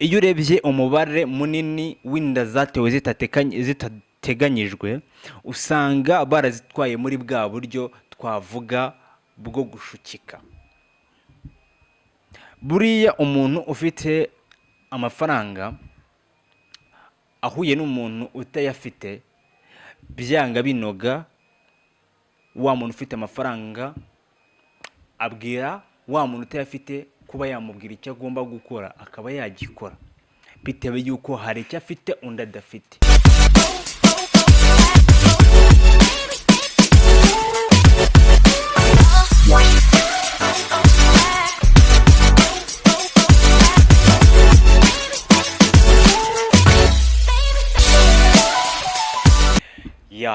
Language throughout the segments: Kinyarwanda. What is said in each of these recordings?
Iyo urebye umubare munini w'inda zatewe zitateganyijwe usanga barazitwaye muri bwa buryo twavuga bwo gushukika. Buriya umuntu ufite amafaranga ahuye n'umuntu utayafite, byanga binoga wa muntu ufite amafaranga abwira wa muntu utayafite kuba yamubwira icyo agomba gukora akaba yagikora, bitewe yuko hari icyo afite undi adafite.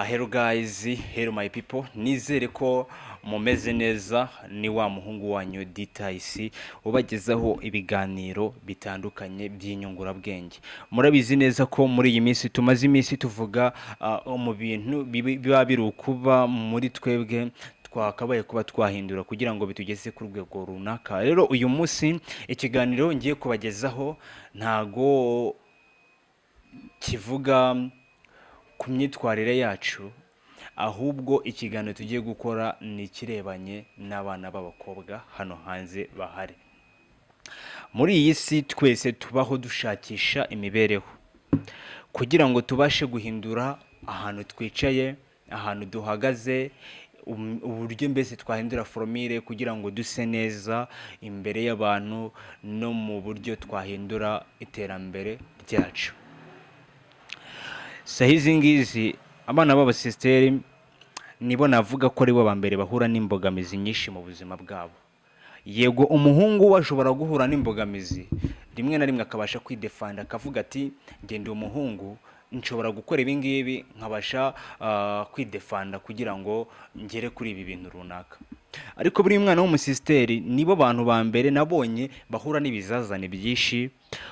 Hello guys, hello my people, nizere ko mumeze neza. Ni wa muhungu wanyu Ditaisi ubagezaho ibiganiro bitandukanye by'inyungurabwenge. Murabizi neza ko muri iyi minsi tumaze iminsi tuvuga mu bintu biba biri kuba muri twebwe twakabaye kuba twahindura kugira ngo bitugeze ku rwego runaka. Rero uyu munsi ikiganiro ngiye kubagezaho ntago kivuga ku myitwarire yacu, ahubwo ikiganiro tugiye gukora ni ikirebanye n'abana b'abakobwa hano hanze bahari. Muri iyi si twese tubaho dushakisha imibereho kugira ngo tubashe guhindura ahantu twicaye, ahantu duhagaze, uburyo mbese twahindura formire kugira ngo duse neza imbere y'abantu no mu buryo twahindura iterambere ryacu. Sahizi ngizi abana b'abasisteri nibo navuga ko ari bo bambere bahura n'imbogamizi nyinshi mu buzima bwabo. Yego umuhungu washobora guhura n'imbogamizi rimwe na rimwe akabasha kwidefanda akavuga ati ngende umuhungu nshobora gukora ibi ngibi nkabasha kwidefanda kugira ngo ngere kuri ibi bintu runaka. Ariko buri mwana w'umusisteri nibo bantu ba mbere nabonye bahura n'ibizazane byinshi,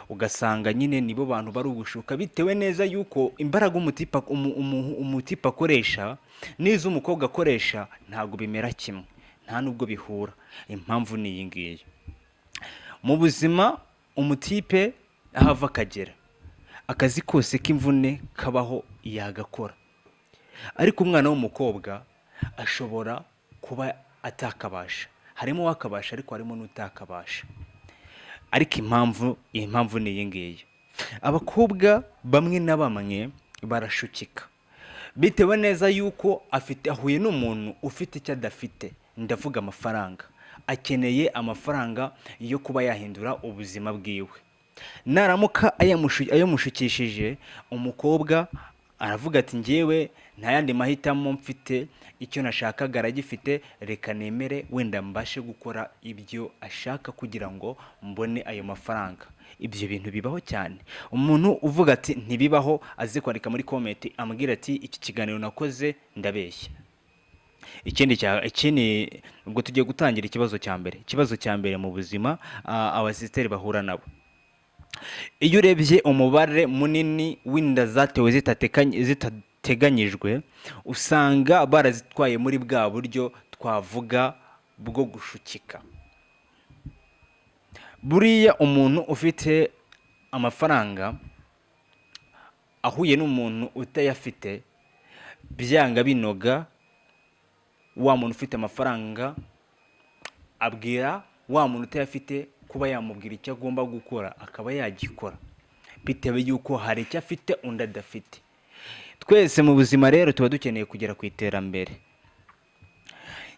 ugasanga nyine nibo bantu bari ugushuka bitewe neza yuko imbaraga umutipa akoresha n'izo umukobwa akoresha ntago bimera kimwe, nta nubwo bihura. Impamvu ni iyi ngiyi: mu buzima umutipe ahava akagera, akazi kose k'imvune kabaho yagakora, ariko umwana w'umukobwa ashobora kuba atakabasha. Harimo wakabasha ariko harimo n'utakabasha. Ariko impamvu ni iyi ngiyi: abakobwa bamwe na bamwe barashukika bitewe neza yuko ahuye n'umuntu ufite icyo adafite. Ndavuga amafaranga. Akeneye amafaranga yo kuba yahindura ubuzima bwiwe. Naramuka ayamushukishije, umukobwa aravuga ati njyewe nta yandi mahitamo mfite, icyo nashakaga aragifite, reka nemere wenda mbashe gukora ibyo ashaka kugira ngo mbone ayo mafaranga. Ibyo bintu bibaho cyane. Umuntu uvuga ati ntibibaho aze kwandika muri comment ambwira ati iki kiganiro nakoze ndabeshya. Ikindi ubwo tugiye gutangira ikibazo cya mbere mu buzima abasisteri bahura nabo. Iyo urebye umubare munini w'inda zatewe zitateganyijwe usanga barazitwaye muri bwa buryo twavuga bwo gushukika. Buriya umuntu ufite amafaranga ahuye n'umuntu utayafite, byanga binoga wa muntu ufite amafaranga abwira wa muntu utayafite kuba yamubwira icyo agomba gukora akaba yagikora, bitewe yuko hari icyo afite undi adafite. Twese mu buzima rero tuba dukeneye kugera ku iterambere.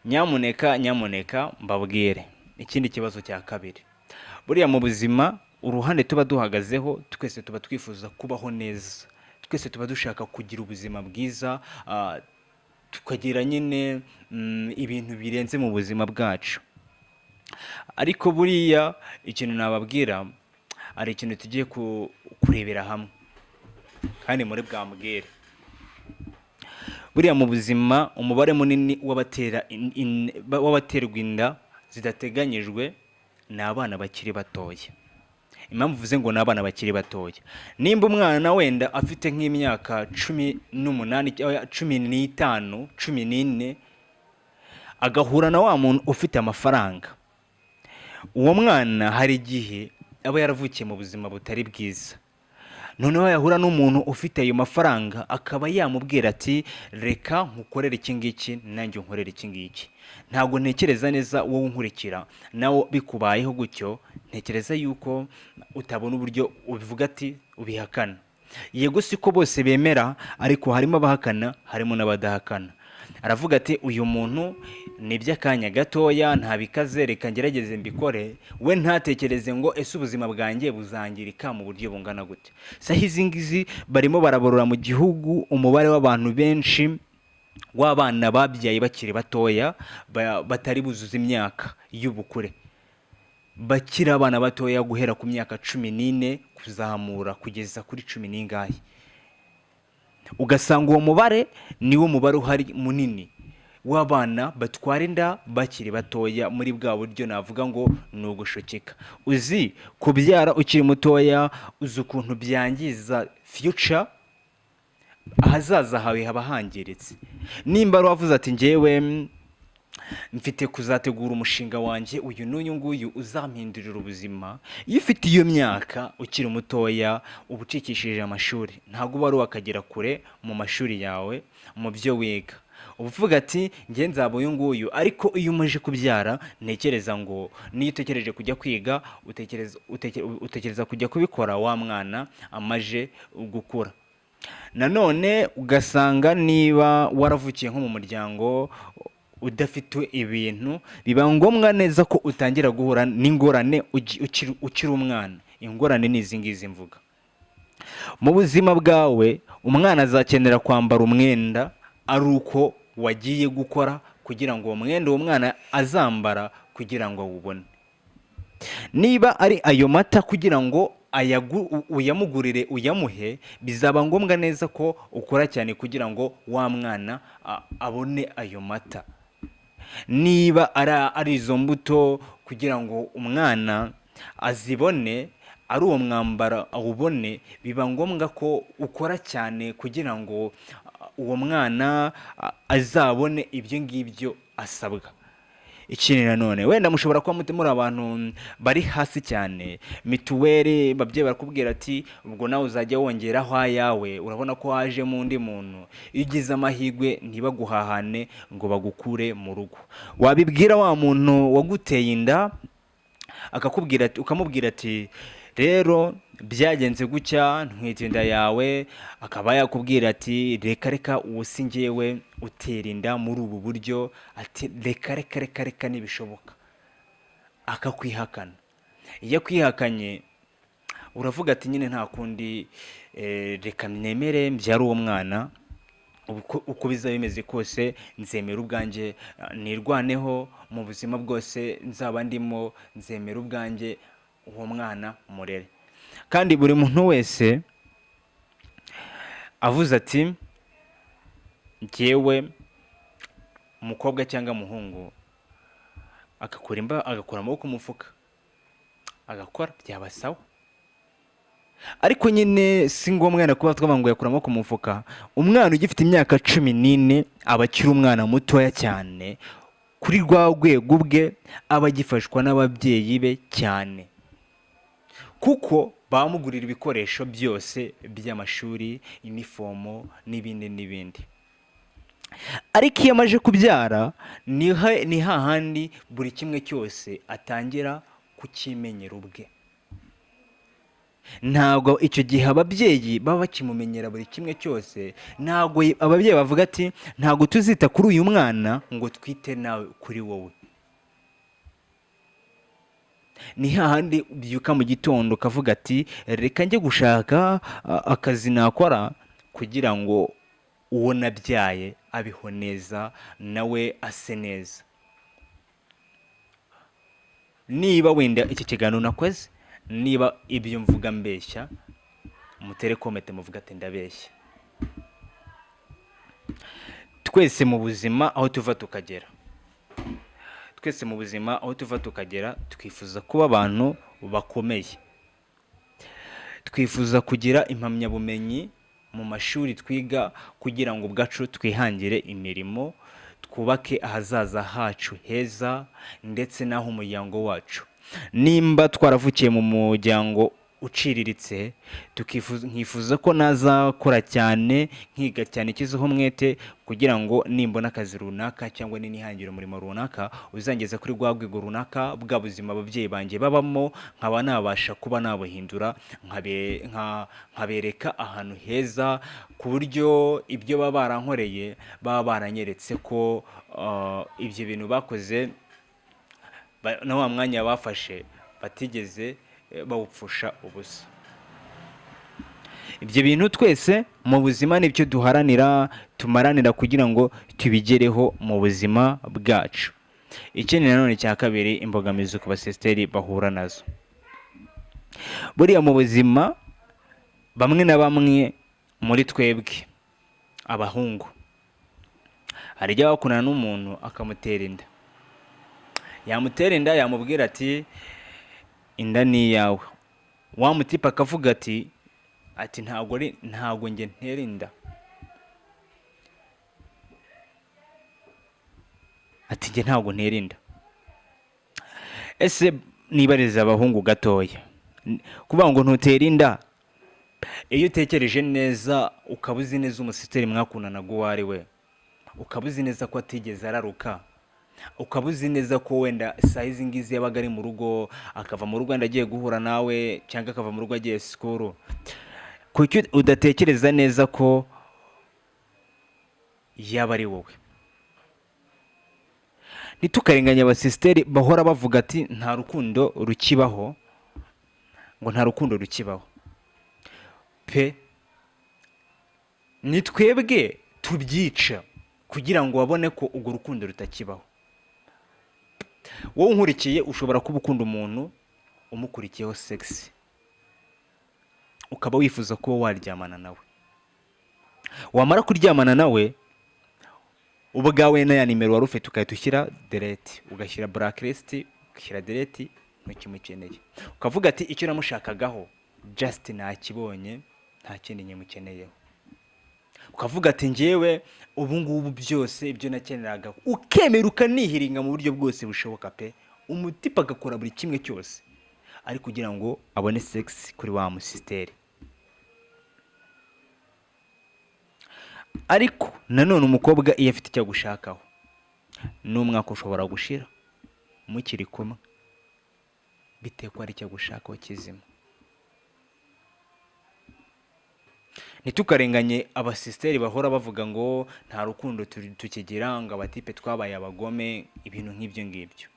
Nyamuneka mbabwire ikindi kibazo cya kabiri. Buriya mu buzima uruhande tuba duhagazeho twese tuba twifuza kubaho neza. Twese tuba dushaka kugira ubuzima bwiza, tukagira nyine ibintu birenze mu buzima bwacu. Ariko buriya ikintu nababwira ari ikintu tugiye kurebera hamwe kandi muri bwambwire. Buriya mu buzima umubare munini w'abaterwa inda zidateganyijwe ni abana bakiri batoya. Impamvu uvuze ngo ni abana bakiri batoya, nimba umwana wenda afite nk'imyaka 18, 15, 14 agahura na wa muntu ufite amafaranga, uwo mwana hari igihe aba yaravukiye mu buzima butari bwiza, noneho yahura n'umuntu ufite ayo mafaranga akaba yamubwira ati reka nkukorere iki ngiki nanjye unkorere iki ngiki. Ntabwo ntekereza neza wowe unkurikira nawe bikubayeho gutyo, ntekereza yuko utabona uburyo ubivuga ati ubihakana. Yego siko bose bemera, ariko harimo abahakana harimo n'abadahakana. Aravuga ati uyu muntu ni iby'akanya gatoya ntabikaze, reka ngerageze mbikore, we ntatekereze ngo ese ubuzima bwanjye buzangirika mu buryo bungana gute. Saho izi ngizi barimo baraborora mu gihugu umubare w'abantu benshi w'abana babyaye bakiri batoya, batari buzuza imyaka y'ubukure, bakiri abana batoya guhera ku myaka 14 kuzamura kugeza kuri 10 n'ingahe. Ugasanga uwo mubare niwo mubare uhari munini w'abana batwara inda bakiri batoya, muri bwa buryo navuga ngo ni ugushukika. Uzi kubyara ukiri mutoya, uzi ukuntu byangiza future, ahazaza hawe haba hangiritse. Nimba wavuze ati njyewe mfite kuzategura umushinga wanjye uyu n'uyu nguyu uzampindurira ubuzima, iyo ufite iyo myaka ukiri mutoya uba ucikishije amashuri, ntabwo uba wakagera kure mu mashuri yawe mu byo wiga. Uba uvuga ati njye nzaba uyu nguyu, ariko iyo umaze kubyara ntekereza ngo niyo utekereje kujya kwiga utekereza kujya kubikora wa mwana amaje gukura. Nanone ugasanga niba waravukiye nko mu muryango udafite ibintu, biba ngombwa neza ko utangira guhura n'ingorane ukiri umwana. Ingorane ni izi ngizi mvuga. Mu buzima bwawe umwana azakenera kwambara umwenda ari uko wagiye gukora kugira ngo uwo mwenda uwo mwana azambara kugira ngo awubone. Niba ari ayo mata kugira ngo uyamugurire uyamuhe, bizaba ngombwa neza ko ukora cyane kugira ngo wa mwana abone ayo mata. Niba ari izo mbuto kugira ngo umwana azibone, ari uwo mwambaro awubone, biba ngombwa ko ukora cyane kugira ngo uwo mwana azabone ibyo ngibyo asabwa. Ikindi nanone, wenda mushobora kuba muri abantu bari hasi cyane, mituweli babyeyi barakubwira ati ubwo nawe uzajya wongeraho ayawe, urabona ko hajemo undi muntu. Iyo ugize amahirwe ntibaguhahane ngo bagukure mu rugo, wabibwira wa muntu waguteye inda akakubwira ati, ukamubwira ati rero byagenze gutya ntwite inda yawe, akaba yakubwira ati reka uwo si njyewe utera inda muri ubu buryo, ati reka ntibishoboka, akakwihakana. Iyo akwihakanye uravuga ati nyine nta kundi, reka nemere mbyara uwo mwana, uko bizaba bimeze kose nzemera ubwanjye nirwaneho mu buzima bwose nzaba ndimo, nzemera ubwanjye uwo mwana murere. Kandi buri muntu wese avuze ati njyewe umukobwa cyangwa umuhungu, agakura amaboko mu mufuka agakora, byaba sawa. Ariko nyine si ngombwa na kuba twavuga ngo yakura amaboko mu mufuka. Umwana ugifite imyaka 14 aba akiri umwana mutoya cyane, kuri rwa rwego bwe aba agifashwa n'ababyeyi be cyane, kuko bamugurira ibikoresho byose by'amashuri, inifomo n'ibindi n'ibindi. Ariko iyo amaje kubyara ni hahandi buri kimwe cyose atangira kukimenyera ubwe. Ntabwo icyo gihe ababyeyi baba bakimumenyera buri kimwe cyose. Ntabwo ababyeyi bavuga ati ntabwo tuzita kuri uyu mwana ngo twite nawe kuri wowe. Ni hahandi ubyuka mu gitondo ukavuga ati reka njye gushaka akazi nakora kugira ngo uwo nabyaye abeho neza nawe ase neza. Niba wenda iki kiganiro nakoze, niba ibyo mvuga mbeshya, mutere komete muvuga ati ndabeshya. Twese mu buzima aho tuva tukagera, twifuza kuba abantu bakomeye, twifuza kugira impamyabumenyi mu mashuri twiga kugira ngo ubwacu twihangire imirimo, twubake ahazaza hacu heza ndetse n'aho umuryango wacu. nimba twaravukiye mu muryango uciriritse nkifuza ko nazakora cyane nkiga cyane kizeho umwete kugira ngo nimbona akazi runaka cyangwa ninihangira umurimo runaka uzangeza kuri rwa rwego runaka bwa buzima ababyeyi banjye babamo, nkaba nabasha kuba nabuhindura nkabereka ahantu heza ku buryo ibyo baba barankoreye baba baranyeretse ko ibyo bintu bakoze na wa mwanya bafashe batigeze bawupfusha ubusa. Ibyo bintu twese mu buzima nibyo tumaranira kugira ngo tubigereho mu buzima bwacu. Ikindi nanone cya kabiri, imbogamizi ku basisiteri bahura nazo. Buriya mu buzima bamwe na bamwe muri twebwe abahungu hari igihe wakundana n'umuntu akamutera inda, yamutera inda yamubwira ati inda ni iyawe, wa mutipe akavuga ati ntabwo njye ntera inda, ati njye ntabwo ntera inda. Ese nibariza abahungu gatoya, kuvuga ngo ntutera inda, iyo utekereje neza ukaba uzi neza umusiteri mwakundanaga uwo ari we, ukaba uzi neza ko atigeze araruka, ukaba uzi neza ko wenda saa izi ngizi yabaga ari mu rugo, akava mu rugo wenda agiye guhura nawe cyangwa akava mu rugo agiye sikuru, kuki udatekereza neza ko yaba ari wowe? Ntitukarenganye abasisiteri bahora bavuga ati nta rukundo rukibaho, ngo nta rukundo rukibaho pe. Ni twebwe tubyica kugira ngo babone ko urwo rukundo rutakibaho. Wowe unkurikiye ushobora kuba ukunda umuntu umukurikiyeho sex, ukaba wifuza kuba waryamana nawe, wamara kuryamana nawe ubwawe na ya nimero wari ufite ugahita ushyira delete, ugashyira blacklist, ugashyira delete, ntukimukeneye, ukavuga ati icyo namushakagaho just nakibonye, nta kindi nyimukeneyeho. Ukavuga ati njyewe ubu ngubu byose ibyo nakeneraga, ukemera ukanihiringa mu buryo bwose bushoboka pe, umutipe agakora buri kimwe cyose ari kugira ngo abone sex kuri wa musisiteri. Ariko nanone umukobwa iyo afite icyo agushakaho, n'umwaka ushobora gushira mukiri kumwe bitewe ko ari icyo agushakaho kizima. Ntitukarenganye abasisiteri bahora bavuga ngo nta rukundo tukigira, ngo abatipe twabaye abagome, ibintu nk'ibyo ngibyo.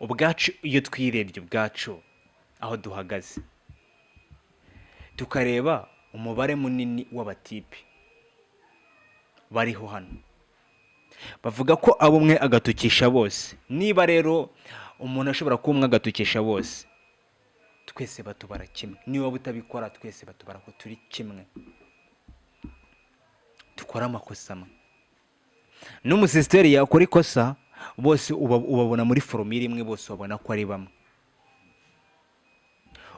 Ubwacu iyo twirebye ubwacu aho duhagaze, tukareba umubare munini w'abatipe bariho hano, bavuga ko abo umwe agatukisha bose. Niba rero umuntu ashobora kuba umwe agatukisha bose, twese batubara kimwe. Niba butabikora twese batubara ko turi kimwe, dukora amakosa amwe. N'umusisiteri yakora ikosa, bose ubabona muri foromire imwe, bose babona ko ari bamwe.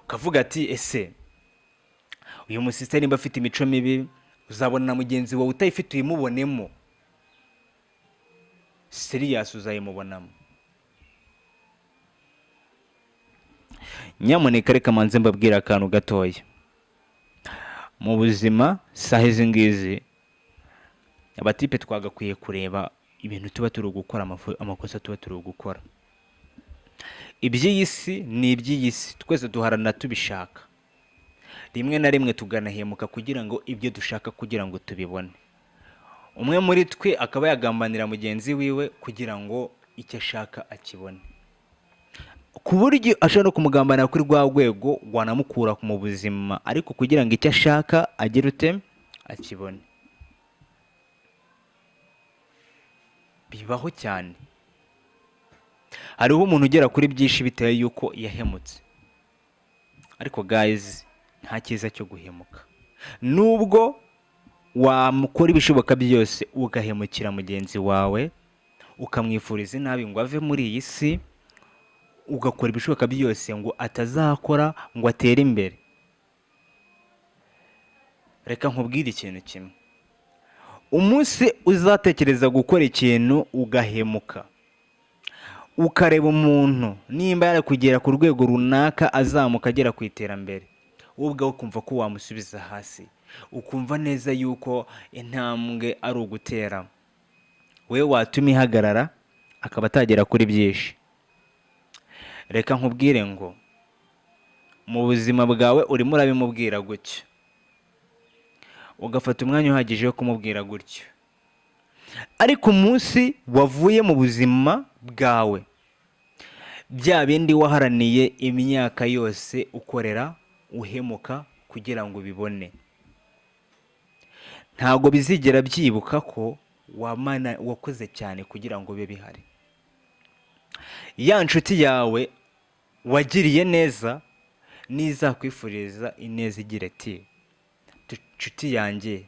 Ukavuga ati ese uyu musisiteri nimba afite imico mibi, uzabona na mugenzi wawe utayifite uyimubonemo, serious uzayimubonamo. Nyamuneka reka manze mbabwira akantu gatoya. Mu buzima saha izi ngizi abatipe twagakwiye kureba ibintu tuba turi gukora, amakosa tuba turi gukora. Iby'iyi si ni iby'iyi si, twese duharana tubishaka. Rimwe na rimwe tuganahemuka kugira ngo ibyo dushaka kugira ngo tubibone. Umwe muri twe akaba yagambanira mugenzi wiwe kugira ngo icyo ashaka akibone, ku buryo ashobora no kumugambanira kuri rwa rwego rwanamukura mu buzima, ariko kugira ngo icyo ashaka agire ute akibone. Bibaho cyane. Hariho umuntu ugera kuri byinshi bitewe yuko yahemutse, ariko guys, nta cyiza cyo guhemuka. Nubwo wamukora ibishoboka byose ugahemukira mugenzi wawe, ukamwifuriza nabi ngo ave muri iyi si, ugakora ibishoboka byose ngo atazakora ngo atere imbere, reka nkubwire ikintu kimwe. Umunsi uzatekereza gukora ikintu ugahemuka, ukareba umuntu nimba yari kugera ku rwego runaka azamuka agera ku iterambere, wowe ubwawe ukumva ko wamusubiza hasi, ukumva neza yuko intambwe ari ugutera, we watuma ihagarara akaba atagera kuri byinshi. Reka nkubwire ngo mu buzima bwawe urimo urabimubwira gutyo, ugafata umwanya uhagije wo kumubwira gutyo, ariko umunsi wavuye mu buzima bwawe, bya bindi waharaniye imyaka yose ukorera uhemuka kugira ngo ubibone, ntabwo bizigera byibuka ko wakoze cyane kugira ngo bibe bihari. Ya nshuti yawe wagiriye neza nizakwifuriza ineza igira iti nshuti yanjye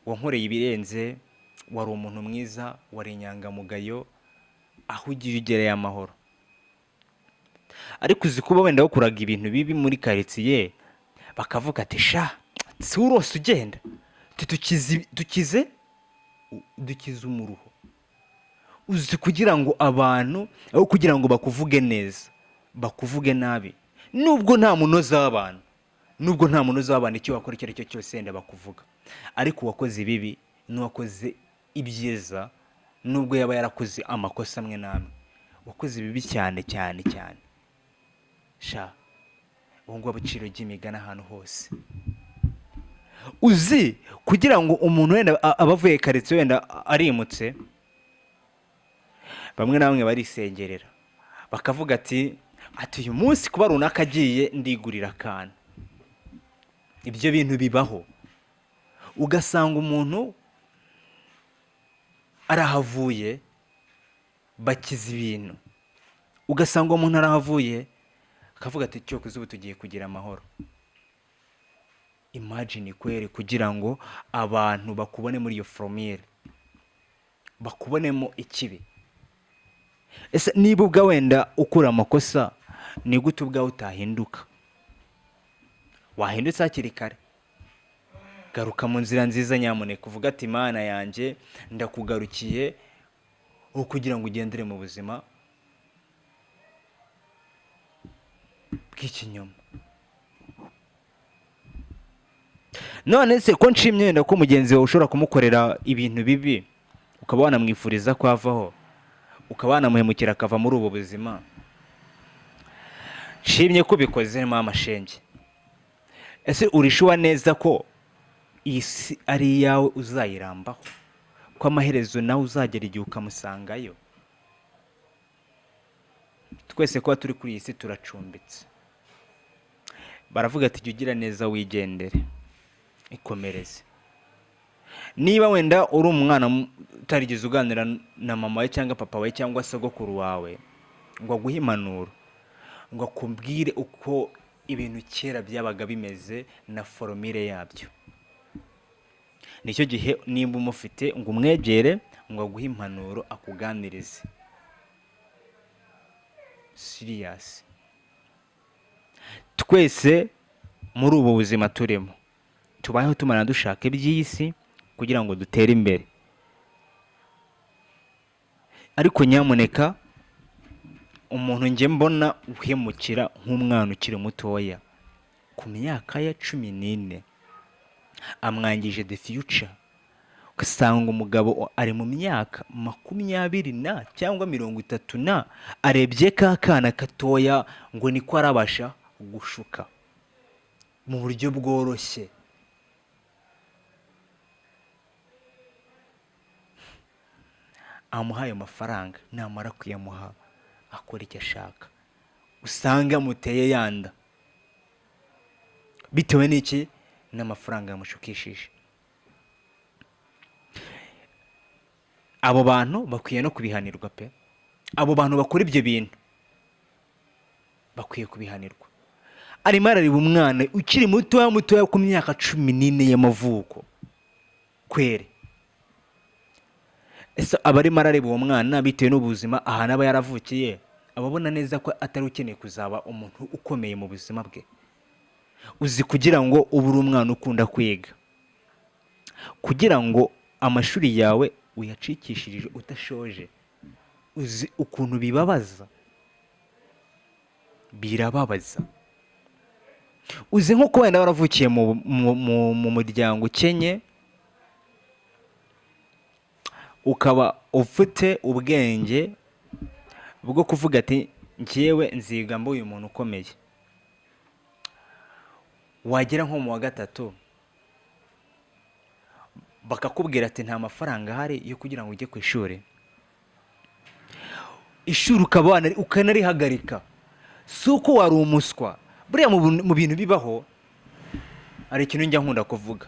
wankoreye ibirenze, wari umuntu mwiza, wari inyangamugayo, aho ugiye ugereye amahoro. Ariko uzi kuba wenda wakuraga ibintu bibi muri karitsiye, bakavuga ati sha si urose ugenda dukize umuruho. Uzi kugira ngo abantu aho kugira ngo bakuvuge neza bakuvuge nabi, nubwo nta munoza w'abantu icyo wakora icyo ari cyo cyose wenda bakuvuga, ariko uwakoze ibibi n'uwakoze ibyiza, nubwo yaba yarakoze amakosa amwe n'amwe, wakoze ibibi cyane cyane cyane, sha ubu ngubu agaciro ry'imigani ahantu hose. Uzi kugira ngo umuntu wenda abavuye karitsiye wenda arimutse, bamwe na bamwe barisengerera bakavuga ati uyu munsi kuba runaka agiye ndigurira akantu. Ibyo bintu bibaho, ugasanga umuntu arahavuye bakiza ibintu, ugasanga umuntu arahavuye akavuga ati cyo kuzuba tugiye kugira amahoro. Imagine kwere kugira ngo abantu bakubone muri iyo foromire, bakubonemo ikibi. Ese niba ubwa wenda ukura amakosa, ni gute ubwawe utahinduka? Wahindutse hakiri kare, garuka mu nzira nziza nyamuneka, uvuga ati Mana yanjye ndakugarukiye, aho kugira ngo ugendere mu buzima bw'ikinyoma. None se ko nshimye wenda ko mugenzi wawe ushobora kumukorera ibintu bibi, ukaba wanamwifuriza ko avaho, ukaba wanamuhemukira akava muri ubu buzima, nshimye ko ubikoze mama shenge. Ese urishuwa neza ko iyi si ari iyawe uzayirambaho, ko amaherezo nawe uzagera igihe ukamusangayo? Twese kuba turi kuri iyi si turacumbitse. Baravuga ati jya ugira neza wigendere, ikomereze. Niba wenda uri umwana utarigeze uganira na mama we cyangwa papa we cyangwa sogokuru wawe ngo aguhe impanuro, ngo akubwire uko ibintu kera byabaga bimeze na foromire yabyo, nicyo gihe nimba umufite ngo umwegere ngo aguhe impanuro akuganirize siriyasi. Twese muri ubu buzima turimo tubayeho tumana dushaka iby'iyi si kugira ngo dutere imbere, ariko nyamuneka umuntu njye mbona uhemukira nk'umwana ukiri mutoya ku myaka ya 14, amwangije the future. Ugasanga umugabo ari mu myaka 20 cyangwa 30 arebye ka kana katoya ngo niko arabasha gushuka mu buryo bworoshye. Amuhaye amafaranga, namara kuyamuha akora icyo ashaka, usanga muteye yanda bitewe n'iki? N'amafaranga yamushukishije. Abo bantu bakwiye no kubihanirwa pe. Abo bantu bakora ibyo bintu bakwiye kubihanirwa. Arimo arareba umwana ukiri mutoya ku myaka 14 y'amavuko kwere. Ese abarimo arareba uwo mwana bitewe n'ubuzima ahantu aba yaravukiye, ababona neza ko atari ukeneye kuzaba umuntu ukomeye mu buzima bwe. Uzi kugira ngo ubure umwana ukunda kwiga, kugira ngo amashuri yawe uyacikishirije utashoje, uzi ukuntu bibabaza, birababaza. Uzi nk'uko wenda waravukiye mu muryango ukenye, ukaba ufite ubwenge bwo kuvuga ati njyewe nziga mba uyu muntu ukomeye, wagera nko mu wa gatatu bakakubwira ati nta mafaranga ahari yo kugira ngo ujye ku ishuri, ishuri ukanarihagarika. Si uko wari umuswa, buriya mu bintu bibaho hari ikintu njya nkunda kuvuga,